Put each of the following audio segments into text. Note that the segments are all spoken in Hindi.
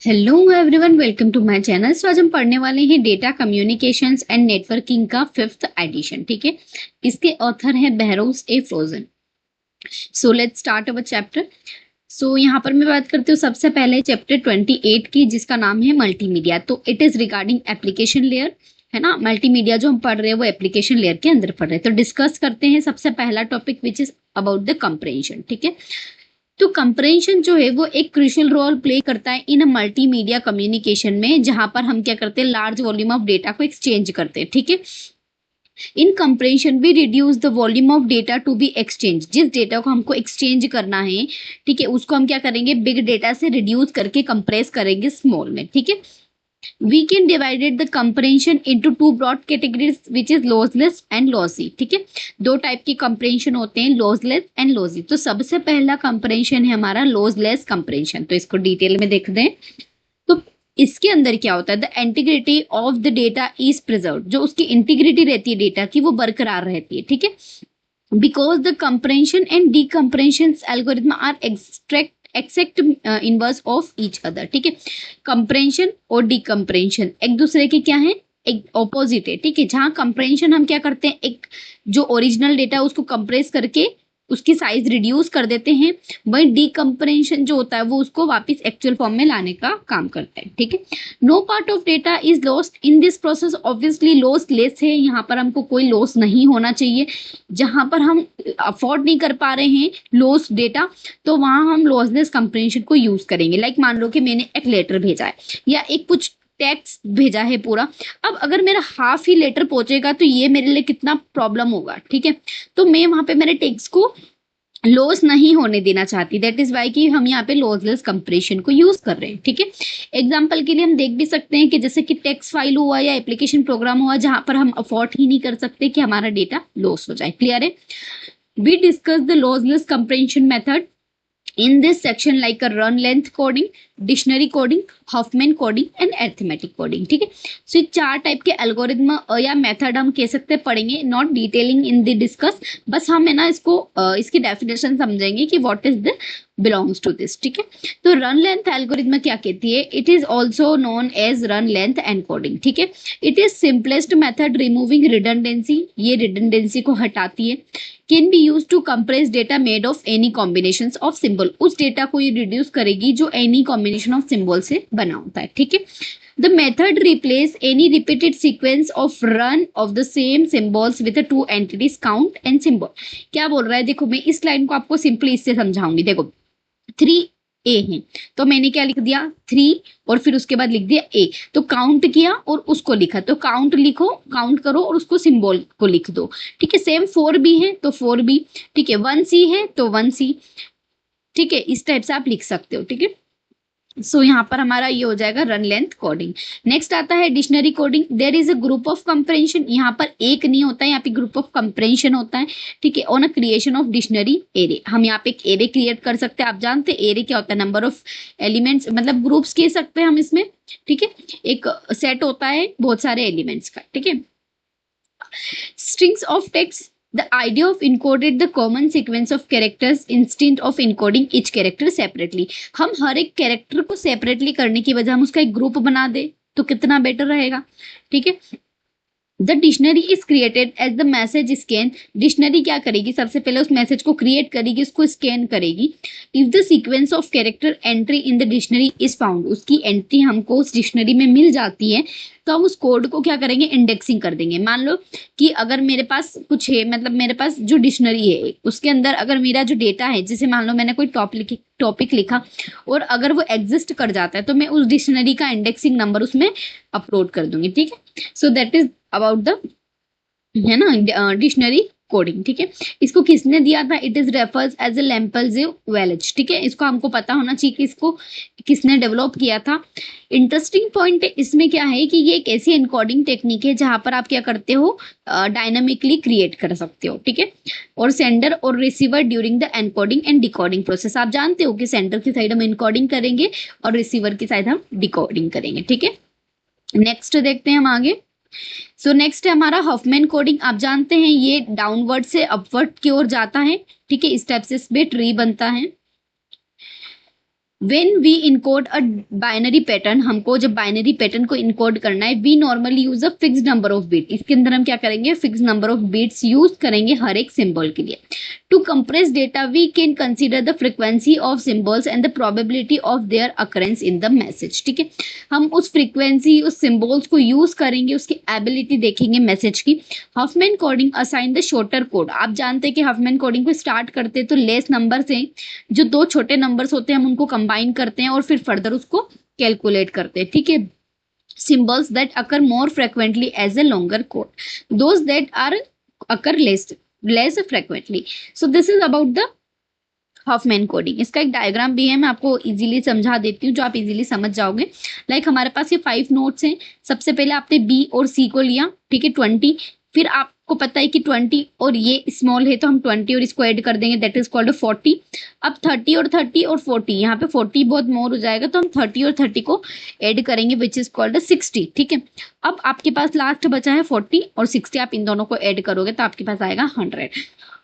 Hello everyone, welcome to my channel. आज हम पढ़ने वाले हैं डेटा कम्युनिकेशंस एंड नेटवर्किंग का 5th एडिशन। ठीक है, इसके ऑथर है Behrouz A Forouzan. So let's start our chapter. सो यहाँ पर मैं बात करती हूँ सबसे पहले चैप्टर 28 की, जिसका नाम है मल्टीमीडिया। तो it is regarding application layer, है ना। मल्टीमीडिया जो हम पढ़ रहे हैं वो एप्लीकेशन लेयर के अंदर पढ़ रहे हैं। तो डिस्कस करते हैं सबसे पहला topic which is about the compression. ठीक है, तो कंप्रेhension जो है वो एक क्रूशियल रोल प्ले करता है इन मल्टीमीडिया कम्युनिकेशन में, जहां पर हम क्या करते हैं, लार्ज वॉल्यूम ऑफ डेटा को एक्सचेंज करते हैं। ठीक है, इन कंप्रेhension भी reduce the volume of data to be exchange. जिस डेटा को हमको एक्सचेंज करना है, ठीक है, उसको हम क्या करेंगे, बिग डेटा से रिड्यूस करके कंप्रेस करेंगे स्मॉल में। ठीक है, we can divided the comprehension into two broad categories which is lossless and lossy। ठीक है, दो टाइप की comprehension होते हैं, lossless and lossy। तो सबसे पहला comprehension है हमारा lossless comprehension। तो इसको डिटेल में देखते हैं। तो इसके अंदर क्या होता है, the integrity of the data is preserve. जो उसकी इंटीग्रिटी रहती है डेटा की, वो बरकरार रहती है। ठीक है, because the comprehension and decomprehension algorithm are exact inverse of each other. ठीक है, कंप्रेhension और डिकम्प्रेhension एक दूसरे के क्या है, एक ऑपोजिट है। ठीक है, जहां कंप्रेhension हम क्या करते हैं, एक जो ओरिजिनल डेटा है उसको कंप्रेस करके उसकी साइज रिड्यूस कर देते हैं। वही डिकम्प्रेhension जो होता है वो उसको वापस एक्चुअल फॉर्म में लाने का काम करता है। ठीक है, no part of data is lost in this process. Obviously lossless है, यहाँ पर हमको कोई लॉस नहीं होना चाहिए। जहां पर हम अफोर्ड नहीं कर पा रहे हैं लॉस डेटा, तो वहां हम लॉसलेस कंप्रेhension को यूज करेंगे। लाइक मान लो कि मैंने एक लेटर भेजा है या एक कुछ टेक्स्ट भेजा है पूरा। अब अगर मेरा हाफ ही लेटर पहुंचेगा तो ये मेरे लिए कितना प्रॉब्लम होगा। ठीक है, तो मैं वहां पे मेरे टेक्स्ट को लॉस नहीं होने देना चाहती। दैट इज वाई कि हम यहाँ पे लॉसलेस कंप्रेशन को यूज कर रहे हैं। ठीक है, एग्जांपल के लिए हम देख भी सकते हैं कि जैसे कि टेक्स्ट फाइल हुआ या एप्लीकेशन प्रोग्राम हुआ, जहां पर हम अफोर्ड ही नहीं कर सकते कि हमारा डेटा लॉस हो जाए। क्लियर है, we discuss the lossless comprehension method in this section like a run length coding, dictionary coding, Huffman coding and arithmetic coding। ठीक है, सो ये चार टाइप के एल्गोरिथम या मेथड हम कह सकते हैं पढ़ेंगे, not detailing in the discuss. बस हम है ना इसको इसकी डेफिनेशन समझेंगे कि what is the belongs to this. ठीक है, तो रन लेंथ एल्गोरिथम क्या कहती है, it is also known as run length encoding. ठीक है, it is simplest method removing redundancy, ये रिडंडेंसी को हटाती है। Can be use to compress data made of any combination of symbol, उस डेटा को ये रिड्यूस करेगी जो एनी कॉम्बिनेशन ऑफ सिंबल से बना होता है। ठीक है, the method replace any repeated sequence of run of the same symbols with two entities count and symbol. क्या बोल रहा है, देखो मैं इस लाइन को आपको सिंपली इससे समझाऊंगी। देखो 3A है, तो मैंने क्या लिख दिया 3 और फिर उसके बाद लिख दिया A। तो काउंट किया और उसको लिखा, तो काउंट लिखो, काउंट करो और उसको सिंबल को लिख दो। ठीक है, सेम 4B है तो 4B। ठीक है, 1C है तो 1C। ठीक है, इस टाइप से आप लिख सकते हो। ठीक है, सो यहाँ पर हमारा ये हो जाएगा रन लेंथ कोडिंग। नेक्स्ट आता है dictionary coding. There is a group of compression, यहाँ पर एक नहीं होता है, यहाँ पे ग्रुप ऑफ कंप्रेhension होता है। ठीक है, on a creation of dictionary array, हम यहाँ पे एक एरे क्रिएट कर सकते हैं। आप जानते हैं एरे क्या होता है, नंबर ऑफ एलिमेंट्स, मतलब ग्रुप्स कह सकते हैं हम इसमें। ठीक है, एक सेट होता है बहुत सारे एलिमेंट्स का। ठीक है, strings of text, the idea of encoded the common sequence of characters instead of encoding each character separately। हम हर एक कैरेक्टर को सेपरेटली करने की बजाय हम उसका एक ग्रुप बना दे तो कितना बेटर रहेगा। ठीक है, the dictionary is created as the message scan. Dictionary क्या करेगी, सबसे पहले उस मैसेज को क्रिएट करेगी, उसको स्कैन करेगी। If the sequence of character entry in the dictionary is found, उसकी एंट्री हमको उस डिक्शनरी में मिल जाती है, तो हम उस कोड को क्या करेंगे, इंडेक्सिंग कर देंगे। मान लो कि अगर मेरे पास कुछ है, मतलब मेरे पास जो डिक्शनरी है उसके अंदर अगर मेरा जो डेटा है, जैसे मान लो मैंने कोई टॉपिक लिखा और अगर वो एग्जिस्ट कर जाता है, तो मैं उस डिक्शनरी का इंडेक्सिंग नंबर उसमें अपलोड कर दूंगी। ठीक है, so that is about the, है ना, डिक्शनरी कोडिंग। ठीक है, इसको किसने दिया था, it is refers as a Lempel Ziv Welch. ठीक है, इसको हमको पता होना चाहिए कि इसको किसने डेवलप किया था। इंटरेस्टिंग पॉइंट इसमें क्या है कि ये एक ऐसी एनकोडिंग टेक्निक है जहां पर आप क्या करते हो, डायनामिकली क्रिएट कर सकते हो। ठीक है, और सेंडर और receiver during the encoding and decoding process, आप जानते हो कि सेंडर की साइड हम एनकोडिंग करेंगे और रिसीवर की साइड हम डिकोडिंग करेंगे। ठीक है, नेक्स्ट देखते हैं हम आगे। सो नेक्स्ट है हमारा हफमैन कोडिंग। आप जानते हैं ये डाउनवर्ड से अपवर्ड की ओर जाता है। ठीक है, इस टाइप से इसमें ट्री बनता है। When we encode a binary pattern, हमको जब बाइनरी पैटर्न को इनकोड करना है, we normally use a fix number of bit, इसके अंदर हम क्या करेंगे, fix number of bits use करेंगे हर एक सिंबल के लिए। To compress data we can consider the frequency of symbols and the probability of their occurrence in the message, ठीक है। हम उस फ्रीक्वेंसी, उस सिंबल्स को यूज करेंगे, उसकी एबिलिटी देखेंगे मैसेज की। Huffman coding assign the shorter code, आप जानते हैं कि हफमैन कोडिंग को स्टार्ट करते तो लेस नंबर से, जो दो छोटे नंबर्स होते हैं हम उनको कंबाइन करते हैं और फिर फर्दर उसको कैलकुलेट करते हैं, ठीक है। symbols that occur more frequently as a longer code, those that are occur less frequently. So this is about the Huffman coding. इसका एक डायग्राम भी है, मैं आपको इजीली समझा देती हूँ जो आप इजीली समझ जाओगे। लाइक हमारे पास ये 5 नोट्स हैं। सबसे पहले आपने बी और सी को लिया, ठीक है, 20। फिर आपको पता है कि 20 और ये स्मॉल है तो हम 20 और इसको ऐड कर देंगे, दैट इज कॉल्ड 40। अब 30 और 30 और 40, यहाँ पे 40 बहुत मोर हो जाएगा तो हम 30 और 30 को ऐड करेंगे विच इज कॉल्ड 60, ठीक है। अब आपके पास लास्ट बचा है 40 और 60, आप इन दोनों को ऐड करोगे तो आपके पास आएगा 100।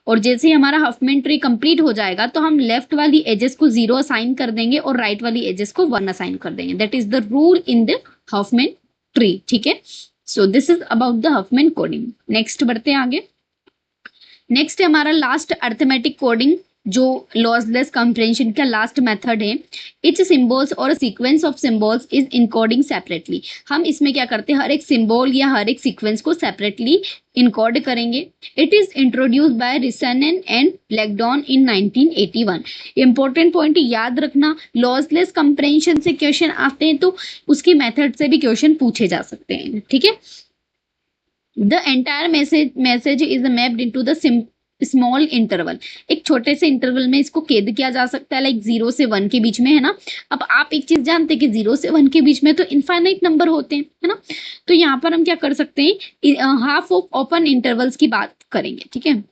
और जैसे ही हमारा हफमैन ट्री कंप्लीट हो जाएगा तो हम लेफ्ट वाली एजेस को 0 असाइन कर देंगे और राइट वाली एजेस को 1 असाइन कर देंगे, that is the rule in the Huffman tree, ठीक है। So this is about the Huffman coding. Next बढ़ते हैं आगे। नेक्स्ट है हमारा लास्ट अर्थमेटिक कोडिंग, जो लॉसलेस कंप्रेंशन का लास्ट मेथड है। इच सिंबल्स और sequence of symbols is encoding separately. हम इसमें क्या करते हैं, हर एक सिंबल या हर एक सीक्वेंस को सेपरेटली इनकोड करेंगे। It is introduced by Rissanen and Langdon in 1981। Important point याद रखना, लॉसलेस कंप्रेंशन से क्वेश्चन आते हैं तो उसकी मेथड से भी क्वेश्चन पूछे जा सकते हैं, ठीक है। The entire message is mapped into the small interval. एक छोटे से इंटरवल में इसको कैद किया जा सकता है, लाइक 0 से 1 के बीच में, है ना। अब आप एक चीज जानते हैं कि 0 से 1 के बीच में तो इनफाइनाइट नंबर होते हैं, है ना। तो यहाँ पर हम क्या कर सकते हैं, हाफ ऑफ ओपन इंटरवल्स की बात करेंगे, ठीक है।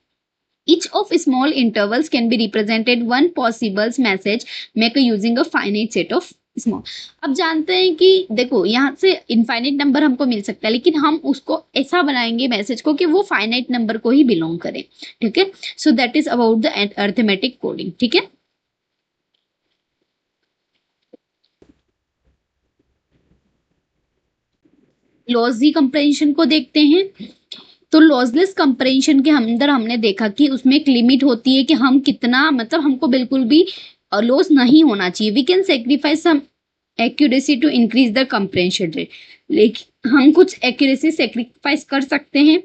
Each of small intervals can be represented one possible message make using a finite set of small। अब जानते हैं कि देखो यहाँ से इनफाइनाइट नंबर हमको मिल सकता है, लेकिन हम उसको ऐसा बनाएंगे मैसेज को कि वो फाइनाइट नंबर को ही बिलोंग करे, ठीक है। So that is about the arithmetic coding, ठीक है। लॉजी कंप्रेंशन को देखते हैं। तो लॉसलेस कंप्रेंशन के अंदर हमने देखा कि उसमें एक लिमिट होती है कि हम कितना, मतलब हमको बिल्कुल भी लॉस नहीं होना चाहिए। We can sacrifice some accuracy to increase the compression rate, लेकिन हम कुछ एक्यूरेसी सेक्रीफाइस कर सकते हैं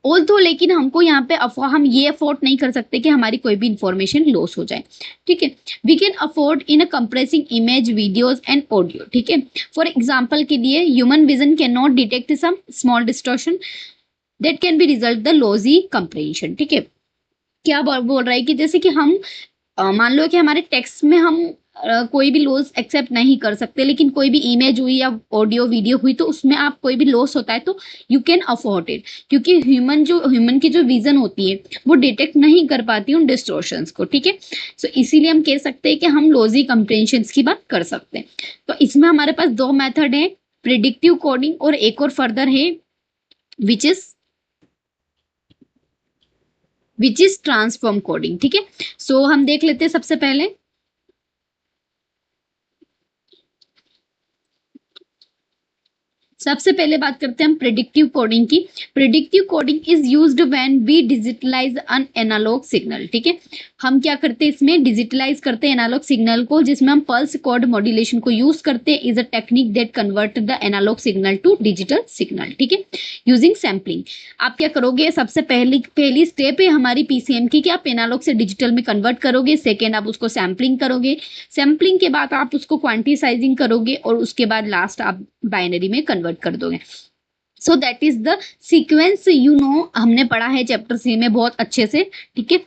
ऑल्दो, लेकिन हमको यहाँ पे हम ये अफोर्ड नहीं कर सकते कि हमारी कोई भी इंफॉर्मेशन लॉस हो जाए, ठीक है। We can afford in a compressing image, videos and audio, ठीक है। फॉर एग्जांपल के लिए human vision can not detect some small distortion that can be result the lossy comprehension, ठीक है। क्या बोल रहा है कि जैसे कि हम मान लो कि हमारे टेक्स्ट में हम कोई भी लॉस एक्सेप्ट नहीं कर सकते, लेकिन कोई भी इमेज हुई या ऑडियो वीडियो हुई तो उसमें आप कोई भी लॉस होता है तो यू कैन अफोर्ड इट, क्योंकि ह्यूमन की जो विजन होती है वो डिटेक्ट नहीं कर पाती उन डिस्टॉर्शंस को, ठीक है। सो इसीलिए हम कह सकते हैं कि हम लॉसी कंप्रेंशन की बात कर सकते हैं। तो इसमें हमारे पास 2 मेथड है, प्रिडिक्टिव कोडिंग और एक और फर्दर है विच इज ट्रांसफॉर्म कोडिंग, ठीक है। सो हम देख लेते हैं सबसे पहले। सबसे पहले बात करते हैं हम प्रिडिक्टिव कोडिंग की। Predictive coding is used when we digitalize an analog signal, ठीक है। हम क्या करते हैं, इसमें डिजिटलाइज करते हैं एनालॉग सिग्नल को, जिसमें हम पल्स कोड मॉड्यूलेशन को यूज करते हैं। Is a technique that convert the analog signal to digital signal, ठीक है, यूजिंग सैम्पलिंग। आप क्या करोगे, सबसे पहली स्टेप है हमारी पीसीएम की कि आप एनालॉग से डिजिटल में कन्वर्ट करोगे। सेकेंड, आप उसको सैम्पलिंग करोगे। सैम्पलिंग के बाद आप उसको क्वांटिसाइजिंग करोगे और उसके बाद लास्ट आप बाइनरी में कन्वर्ट कर दोगे। So that is the sequence, you know, हमने पढ़ा है चैप्टर सी में बहुत अच्छे से, ठीक है।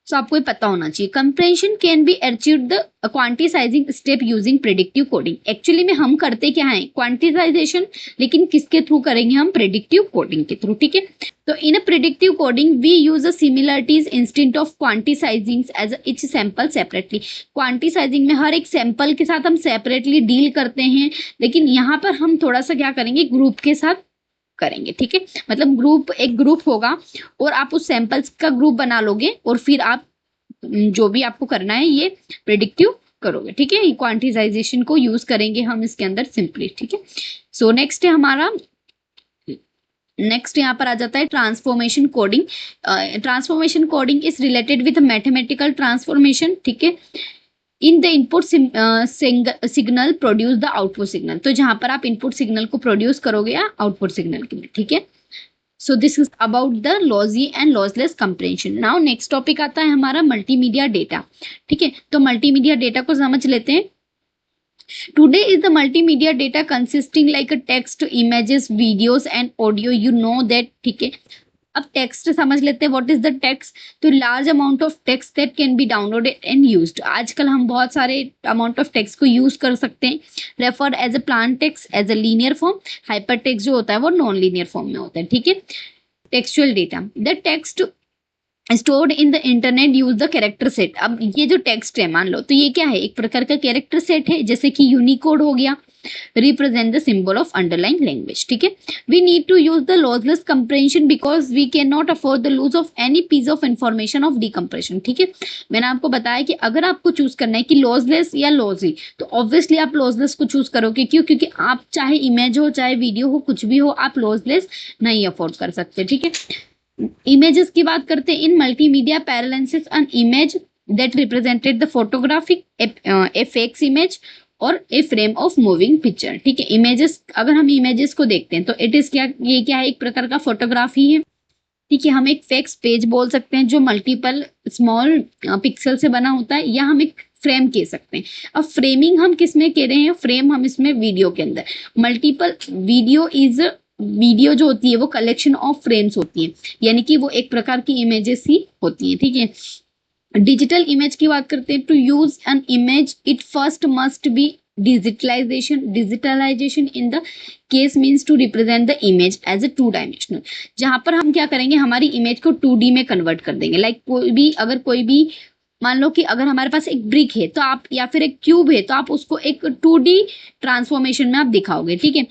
सो आपको ये पता होना चाहिए। Compression can be achieved the quantizing step using predictive coding. Actually में हम करते क्या है, क्वांटिसाइजेशन, लेकिन किसके थ्रू करेंगे हम, प्रिडिक्टिव कोडिंग के थ्रू, ठीक है। तो in a predictive coding we use a similarities instant of quantizing as each sample separately. Quantizing में हर एक सैंपल के साथ हम सेपरेटली डील करते हैं, लेकिन यहाँ पर हम थोड़ा सा क्या करेंगे, ग्रुप के साथ करेंगे, ठीक है। मतलब एक ग्रुप होगा और आप उस सैंपल्स का ग्रुप बना लोगे और फिर आप जो भी आपको करना है ये प्रिडिक्टिव करोगे, ठीक है, क्वांटिसाइजेशन को यूज करेंगे हम इसके अंदर सिंपली, ठीक है। सो नेक्स्ट है हमारा, नेक्स्ट यहाँ पर आ जाता है transformation coding. Transformation coding is related with mathematical transformation, ठीक है, in the input signal produce the output signal. तो जहां पर आप इनपुट सिग्नल को प्रोड्यूस करोगे या आउटपुट सिग्नल के लिए, ठीक है। So this is about the logy and lossless compression. Now next topic आता है हमारा मल्टीमीडिया डेटा, ठीक है। तो मल्टीमीडिया डेटा को समझ लेते हैं। Today is the multimedia data consisting like a text, images, videos and audio. You know that, ठीक है। अब टेक्स्ट समझ लेते हैं, व्हाट इज द टेक्स्ट। तो large amount of text that can be downloaded and used. आजकल हम बहुत सारे अमाउंट ऑफ टेक्स्ट को यूज कर सकते हैं। Refer as a plan text, as a linear form. Hypertext जो होता है वो नॉन लीनियर फॉर्म में होता है, ठीक है। Textual data, the text stored in the internet use the character set. अब ये जो टेक्स्ट है मान लो, तो ये क्या है, एक प्रकार का कैरेक्टर सेट है, जैसे कि यूनिकोड हो गया, represent the symbol of underline language, ठीक है। We need to use the lossless compression because we can not afford the lose of any piece of information of decompression, ठीक है। मैंने आपको बताया कि अगर आपको चूज करना है कि लॉसलेस या लॉजी, तो ऑब्वियसली आप लॉसलेस को चूज करोगे। क्यों? क्योंकि आप चाहे इमेज हो चाहे वीडियो हो, कुछ भी हो, आप लॉसलेस नहीं अफोर्ड कर सकते, ठीक है। इमेजेस की बात करते हैं। इन multimedia parallels an image that represented the photographic A fakes image और a frame of moving picture, ठीक है। इमेजेस, अगर हम इमेजेस को देखते हैं तो इट इज क्या, ये क्या है, एक प्रकार का फोटोग्राफी है, ठीक है। हम एक फेक्स पेज बोल सकते हैं जो मल्टीपल स्मॉल पिक्सल से बना होता है, या हम एक फ्रेम कह सकते हैं। अब फ्रेमिंग हम किस में कह रहे हैं, फ्रेम हम इसमें वीडियो के अंदर। मल्टीपल वीडियो जो होती है वो कलेक्शन ऑफ फ्रेम्स होती है, यानी कि वो एक प्रकार की इमेजेस ही होती है, ठीक है। डिजिटल इमेज की बात करते हैं। To use an image it first must be digitalization in the case means to represent the image as a 2 dimensional. जहां पर हम क्या करेंगे, हमारी इमेज को 2D में कन्वर्ट कर देंगे। लाइक कोई भी मान लो कि अगर हमारे पास एक ब्रिक है तो आप, या फिर एक क्यूब है तो आप उसको एक 2D ट्रांसफॉर्मेशन में आप दिखाओगे, ठीक है।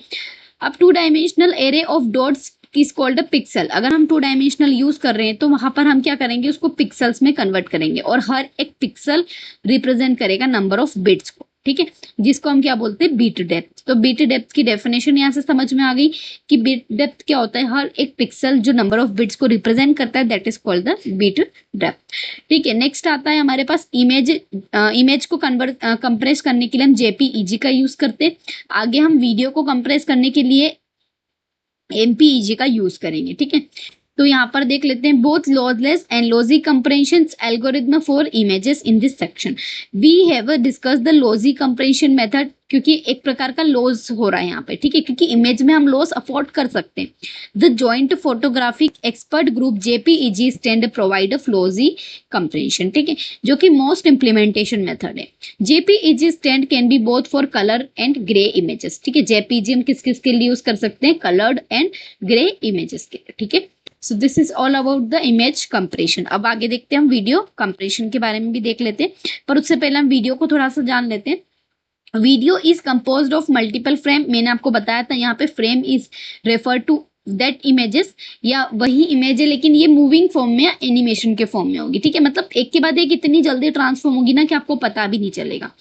अब 2 dimensional array of dots is called a pixel. अगर हम 2 डायमेंशनल यूज कर रहे हैं तो वहां पर हम क्या करेंगे, उसको पिक्सल्स में कन्वर्ट करेंगे, और हर एक पिक्सल रिप्रेजेंट करेगा नंबर ऑफ बिट्स को, ठीक है, जिसको हम क्या बोलते हैं, बीट डेप्थ। तो बीट डेप्थ की डेफिनेशन यहाँ से समझ में आ गई कि बीट डेप्थ क्या होता है, हर एक पिक्सल जो नंबर ऑफ बिट्स को रिप्रेजेंट करता है, that is called the bit depth, ठीक है। नेक्स्ट आता है हमारे पास इमेज को कंप्रेस करने के लिए हम जेपीईजी का यूज करते हैं। आगे हम वीडियो को कंप्रेस करने के लिए एमपीईजी का यूज करेंगे, ठीक है। तो यहाँ पर देख लेते हैं both lossless and lossy compression algorithm for images in this section. We have discuss the lossy compression method, क्योंकि एक प्रकार का लॉस हो रहा है यहाँ पे, ठीक है, क्योंकि इमेज में हम लॉस अफोर्ड कर सकते हैं। The joint photographic expert group JPEG stand provide of logy compression, ठीक है, जो कि मोस्ट इम्प्लीमेंटेशन मेथड है। JPEG stand can be both for colour and grey images, ठीक है। जेपीईजी हम किस किस के लिए यूज कर सकते हैं, कलर्ड एंड ग्रे इमेजेस के लिए, ठीक है। So this is all about the image compression. अब आगे देखते हैं हम वीडियो कंप्रेशन के बारे में भी देख लेते हैं, पर उससे पहले हम वीडियो को थोड़ा सा जान लेते हैं। Video is composed of multiple frame. मैंने आपको बताया था यहाँ पे frame is refer to that images, या वही इमेज है लेकिन ये मूविंग फॉर्म में या एनिमेशन के फॉर्म में होगी, ठीक है। मतलब एक के बाद एक इतनी जल्दी ट्रांसफॉर्म होगी ना कि आपको पता भी नहीं चलेगा।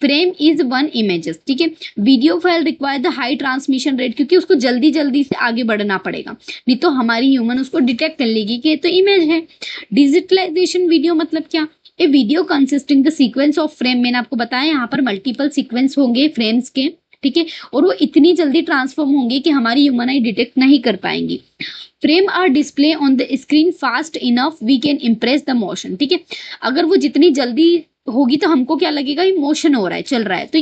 फ्रेम इज 1 इमेजेस, ठीक है। Video file require the high transmission rate, क्योंकि उसको जल्दी जल्दी से आगे बढ़ना पड़ेगा, नहीं तो हमारी ह्यूमन उसको डिटेक्ट कर लेगी कि ये तो इमेज है। डिजिटलाइजेशन वीडियो मतलब क्या, a video consisting the sequence of frame. मैंने आपको बताया यहाँ पर मल्टीपल सीक्वेंस होंगे फ्रेम्स के, ठीक है, और वो इतनी जल्दी ट्रांसफॉर्म होंगे कि हमारी ह्यूमन आई डिटेक्ट नहीं कर पाएंगी। Frame are display on the screen fast enough we can impress the motion, ठीक है। अगर वो जितनी जल्दी होगी तो हमको क्या लगेगा, मोशन हो रहा है, चल रहा है। तो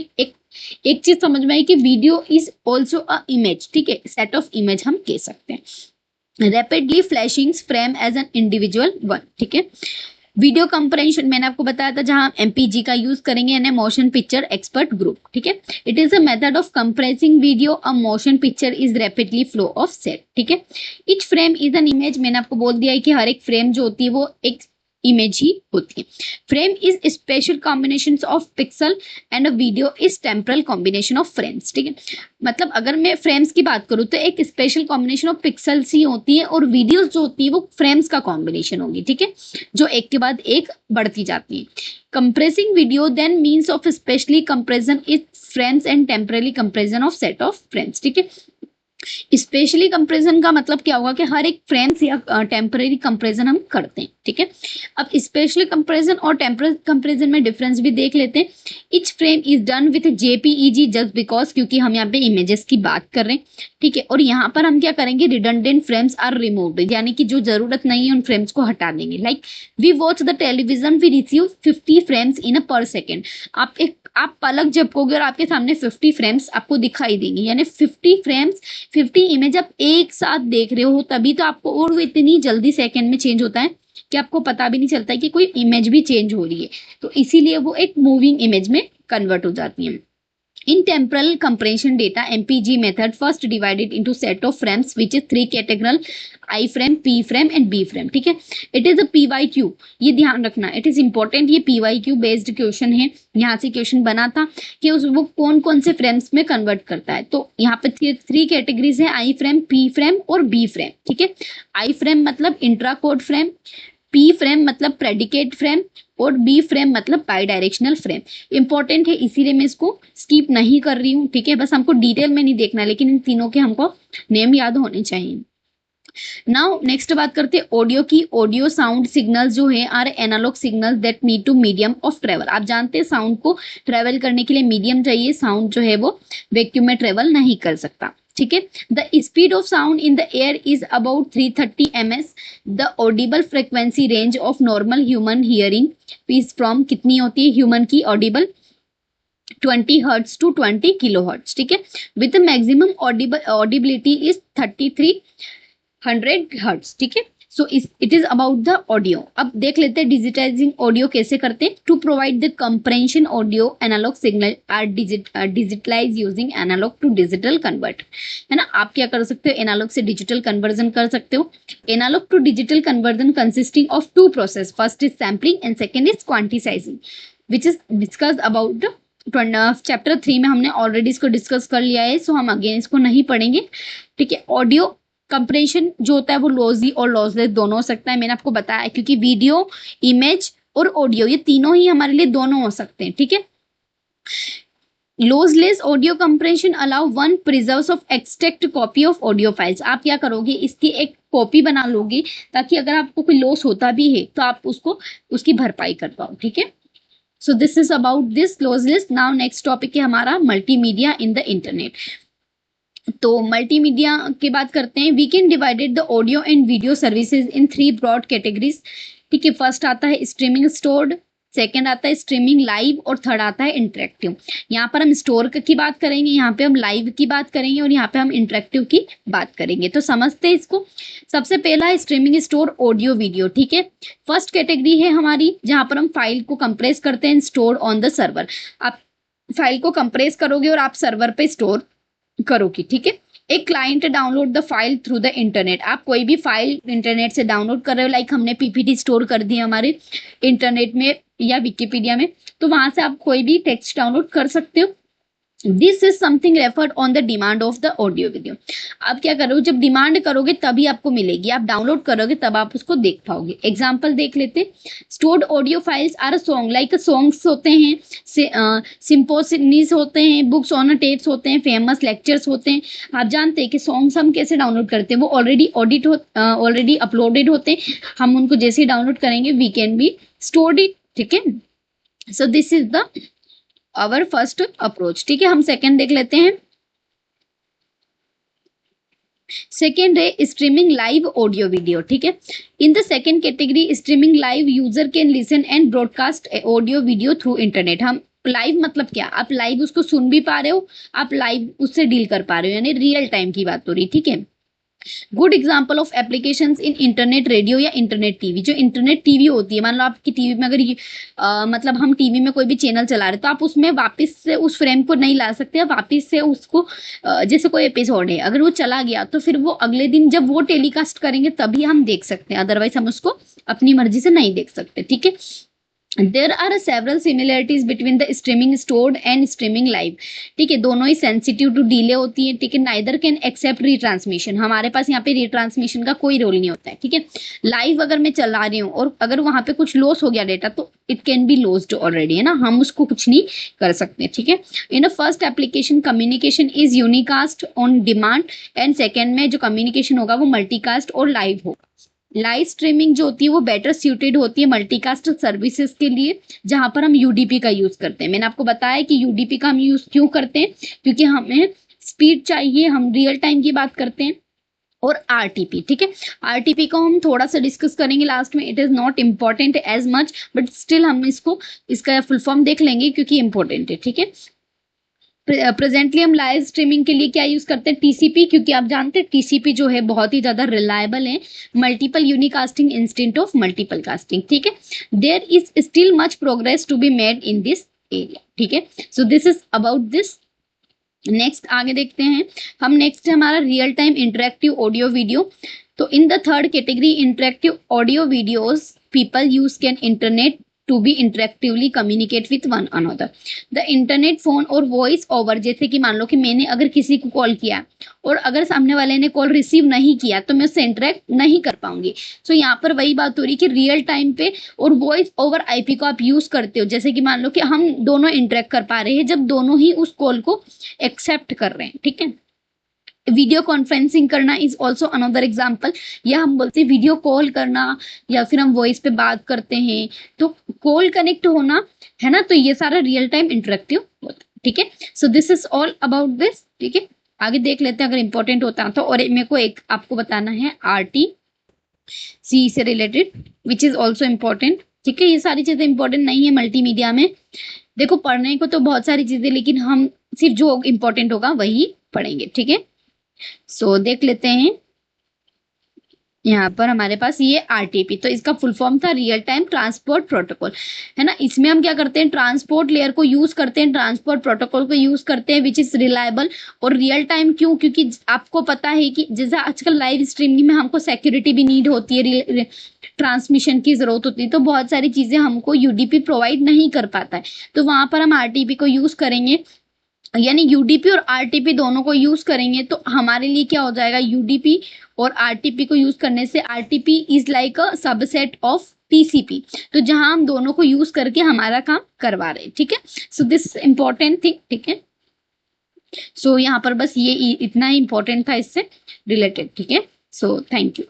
एक चीज समझ में आई कि video is also a image, ठीक है, सेट ऑफ इमेज हम कह सकते हैं। Rapidly flashing frame as an individual one, ठीक है। वीडियो कंप्रेंशन मैंने आपको बताया था, जहां एमपीजी का यूज करेंगे, यानी मोशन पिक्चर एक्सपर्ट ग्रुप, ठीक है। It is a method of compressing video a motion picture is rapidly flow of set, ठीक है। Etch frame is an image. मैंने आपको बोल दिया है कि हर एक फ्रेम जो होती है वो एक इमेज ही होती है। Frame is special combination of pixel and a video is temporal combination of frames, ठीक है। मतलब अगर मैं फ्रेम्स की बात करूँ तो एक स्पेशल कॉम्बिनेशन ऑफ पिक्सल्स ही होती है और वीडियोस जो होती है वो फ्रेम्स का कॉम्बिनेशन होगी, ठीक है, जो एक के बाद एक बढ़ती जाती है। Compressing video then means of spatially compression is frames and temporary compression of set of frames, ठीक है। स्पेशली कंप्रेशन का मतलब क्या होगा कि हर एक फ्रेम्स या टेम्पररी कंप्रेशन हम करते हैं, ठीक है। अब स्पेशली कंप्रेशन और टेम्पररी कंप्रेशन में डिफरेंस भी देख लेते हैं। Etch frame is done with JPEG just because, क्योंकि हम यहाँ पे इमेजेस की बात कर रहे हैं, ठीक है। और यहाँ पर हम क्या करेंगे, रिडंडेंट फ्रेम्स आर रिमूव्ड, यानी कि जो जरूरत नहीं है उन फ्रेम्स को हटा देंगे। Like we watch the television we receive 50 frames in a per second. आप पलक झपकोगे और आपके सामने 50 फ्रेम्स आपको दिखाई देंगे, यानी 50 फ्रेम्स 50 इमेज आप एक साथ देख रहे हो, तभी तो आपको, और वो इतनी जल्दी सेकंड में चेंज होता है कि आपको पता भी नहीं चलता है कि कोई इमेज भी चेंज हो रही है, तो इसीलिए वो एक मूविंग इमेज में कन्वर्ट हो जाती है। In temporal compression data, MPG method first divided into set of frames which is 3 category I frame, P frame and B frame, ठीक है। It is a PYQ, ये ध्यान रखना, it is important, ये PYQ based क्वेश्चन है। यहाँ से क्वेश्चन बना था कि वो कौन कौन से फ्रेम्स में कन्वर्ट करता है। तो यहाँ पे 3 कैटेगरीज है, I फ्रेम, P फ्रेम और B फ्रेम, ठीक है। I फ्रेम मतलब intra code frame, P frame मतलब प्रेडिकेट फ्रेम और बी फ्रेम मतलब बाई डायरेक्शनल फ्रेम। इंपॉर्टेंट है, इसीलिए मैं इसको स्किप नहीं कर रही हूँ, ठीक है। बस हमको डिटेल में नहीं देखना, लेकिन इन तीनों के हमको नेम याद होने चाहिए। नाउ नेक्स्ट बात करते हैं ऑडियो की। ऑडियो साउंड सिग्नल जो है are analog signal that need to medium of travel. आप जानते हैं साउंड को ट्रेवल करने के लिए मीडियम चाहिए, साउंड जो है वो वैक्यूम में ट्रेवल नहीं कर सकता, ठीक है। The speed of sound in the air is about 330 ms। The audible frequency range of normal human hearing is from, कितनी होती है ह्यूमन की audible, 20 hertz to 20 kilohertz, ठीक है। With maximum audibility is 3300 hertz, ठीक है। So it is about the audio. अब देख लेते हैं डिजिटाइजिंग ऑडियो कैसे करते हैं। To provide the compression audio analog signal are digitalise using analog to digital convert, है ना। आप क्या कर सकते हो, एनालॉग से डिजिटल कन्वर्जन कर सकते हो। Analogue to digital conversion consisting of 2 process, first is sampling and second is quantizing, which is discussed about chapter 3 में हमने ऑलरेडी इसको डिस्कस कर लिया है, सो हम अगेन इसको नहीं पढ़ेंगे, ठीक है। ऑडियो कंप्रेशन जो होता है वो लॉसी और लॉसलेस दोनों हो सकता है, मैंने आपको बताया है, क्योंकि वीडियो, इमेज और ऑडियो ये तीनों ही हमारे लिए दोनों हो सकते हैं, ठीक है। Lossless audio compression allow one preserves of extract copy of audio files. आप क्या करोगे, इसकी एक कॉपी बना लोगे ताकि अगर आपको कोई लॉस होता भी है तो आप उसको उसकी भरपाई कर पाओ, ठीक है। So this is about this lossless. Now next topic है हमारा मल्टीमीडिया इन द इंटरनेट। तो मल्टीमीडिया की बात करते हैं। We can divided the audio and video services in 3 broad categories, ठीक है। फर्स्ट आता है स्ट्रीमिंग स्टोर्ड, सेकंड आता है स्ट्रीमिंग लाइव और थर्ड आता है इंटरेक्टिव। यहाँ पर हम स्टोर की बात करेंगे, यहाँ पे हम लाइव की बात करेंगे और यहाँ पे हम इंटरेक्टिव की बात करेंगे। तो समझते हैं इसको। सबसे पहला है स्ट्रीमिंग स्टोर ऑडियो वीडियो, ठीक है। फर्स्ट कैटेगरी है हमारी जहां पर हम फाइल को कंप्रेस करते हैं, स्टोर ऑन द सर्वर। आप फाइल को कंप्रेस करोगे और आप सर्वर पे स्टोर करोगी, ठीक है। एक client download the file through the internet. आप कोई भी फाइल इंटरनेट से डाउनलोड कर रहे हो, लाइक हमने पीपीटी स्टोर कर दी हमारे इंटरनेट में या विकिपीडिया में, तो वहां से आप कोई भी टेक्स्ट डाउनलोड कर सकते हो। This is something referred on the demand of the audio video. आप क्या करोगे, जब डिमांड करोगे तभी आपको मिलेगी, आप डाउनलोड करोगे तब आप उसको देख पाओगे। एग्जाम्पल देख लेते। Stored audio files are song, like songs होते हैं, सिम्पोसिनीज होते हैं, बुक्स ऑन टेप्स होते हैं, फेमस लेक्चर्स होते हैं। आप जानते हैं कि सॉन्ग्स हम कैसे डाउनलोड करते हैं, वो ऑलरेडी अपलोडेड होते हैं, हम उनको जैसे ही डाउनलोड करेंगे we can be stored it, ठीक है। So this is the our first approach, ठीक है। हम सेकेंड देख लेते हैं। सेकेंड है स्ट्रीमिंग लाइव ऑडियो वीडियो, ठीक है। In the second category streaming live user can listen and broadcast audio video through internet. हम लाइव मतलब क्या, आप लाइव उसको सुन भी पा रहे हो, आप लाइव उससे डील कर पा रहे हो, यानी रियल टाइम की बात हो रही, ठीक है। Good example of applications in internet radio या इंटरनेट टीवी। जो इंटरनेट टीवी होती है, मान लो आपकी टीवी में अगर मतलब हम टीवी में कोई भी चैनल चला रहे तो आप उसमें वापस से उस फ्रेम को नहीं ला सकते, वापस से उसको जैसे कोई एपिसोड है अगर वो चला गया तो फिर वो अगले दिन जब वो टेलीकास्ट करेंगे तभी हम देख सकते हैं, अदरवाइज हम उसको अपनी मर्जी से नहीं देख सकते, ठीक है। There are several similarities between the streaming stored and streaming live। ठीक है, दोनों ही सेंसिटिव टू डिले होती है, ठीक है। नाइदर कैन एक्सेप्ट रीट्रांसमिशन, हमारे पास यहाँ पे रीट्रांसमिशन का कोई रोल नहीं होता है, ठीक है। लाइव अगर मैं चला रही हूँ और अगर वहां पे कुछ लॉस हो गया डेटा तो it can be lost already, है ना, हम उसको कुछ नहीं कर सकते, ठीक है। In a first application communication is unicast on demand, and second में जो कम्युनिकेशन होगा वो मल्टीकास्ट और लाइव होगा। लाइव स्ट्रीमिंग जो होती है वो बेटर सूटेड होती है मल्टीकास्ट सर्विसेज के लिए, जहां पर हम यूडीपी का यूज करते हैं। मैंने आपको बताया कि यूडीपी का हम यूज क्यों करते हैं, क्योंकि हमें स्पीड चाहिए, हम रियल टाइम की बात करते हैं। और आरटीपी, ठीक है, आरटीपी को हम थोड़ा सा डिस्कस करेंगे लास्ट में, it is not important as much but still हम इसका फुल फॉर्म देख लेंगे क्योंकि इंपॉर्टेंट है, ठीक है। प्रेजेंटली हम लाइव स्ट्रीमिंग के लिए क्या यूज करते हैं, टीसीपी, क्योंकि आप जानते हैं टीसीपी जो है बहुत ही ज्यादा रिलायबल है, multiple unicasting instant of multiple casting, ठीक है। There is still much progress to be made in this area, ठीक है। So this is about this. Next आगे देखते हैं हम, नेक्स्ट है हमारा real time interactive audio video. तो in the third category interactive audio videos people use can internet to be interactively communicate with one another. The internet phone और वॉइस ओवर, जैसे कि मान लो कि मैंने अगर किसी को कॉल किया और अगर सामने वाले ने कॉल रिसीव नहीं किया तो मैं उससे इंटरेक्ट नहीं कर पाऊंगी। सो यहाँ पर वही बात हो रही कि रियल टाइम पे और वॉइस ओवर आईपी को आप यूज करते हो, जैसे कि मान लो कि हम दोनों इंटरेक्ट कर पा रहे हैं जब दोनों ही उस कॉल को एक्सेप्ट कर रहे हैं, ठीक है। वीडियो कॉन्फ्रेंसिंग करना इज ऑल्सो अनदर एग्जाम्पल, या हम बोलते हैं वीडियो कॉल करना, या फिर हम वॉइस पे बात करते हैं तो कॉल कनेक्ट होना, है ना, तो ये सारा रियल टाइम इंटरेक्टिव होता है, ठीक है। So this is all about this, ठीक है। आगे देख लेते हैं अगर इंपॉर्टेंट होता तो। और मेरे को एक आपको बताना है आरटी सी से related which is also important, ठीक है। ये सारी चीजें इंपॉर्टेंट नहीं है मल्टीमीडिया में, देखो पढ़ने को तो बहुत सारी चीजें, लेकिन हम सिर्फ जो इंपॉर्टेंट होगा वही पढ़ेंगे, ठीक है। सो देख लेते हैं यहाँ पर हमारे पास ये आरटीपी, तो इसका फुल फॉर्म था रियल टाइम ट्रांसपोर्ट प्रोटोकॉल, है ना। इसमें हम क्या करते हैं, ट्रांसपोर्ट लेयर को यूज करते हैं, ट्रांसपोर्ट प्रोटोकॉल को यूज करते हैं विच इज रिलायबल और रियल टाइम। क्यों, क्योंकि आपको पता है कि जैसे आजकल लाइव स्ट्रीमिंग में हमको सिक्योरिटी भी नीड होती है, ट्रांसमिशन की जरूरत होती है, तो बहुत सारी चीजें हमको यूडीपी प्रोवाइड नहीं कर पाता है, तो वहां पर हम आरटीपी को यूज करेंगे, यानी यूडीपी और आरटीपी दोनों को यूज करेंगे तो हमारे लिए क्या हो जाएगा, यूडीपी और आरटीपी को यूज करने से RTP is like a subset of TCP, तो जहां हम दोनों को यूज करके हमारा काम करवा रहे हैं, ठीक है। सो दिस इंपॉर्टेंट थिंग, ठीक है। सो यहाँ पर बस ये इतना ही इंपॉर्टेंट था इससे रिलेटेड, ठीक है। So thank you.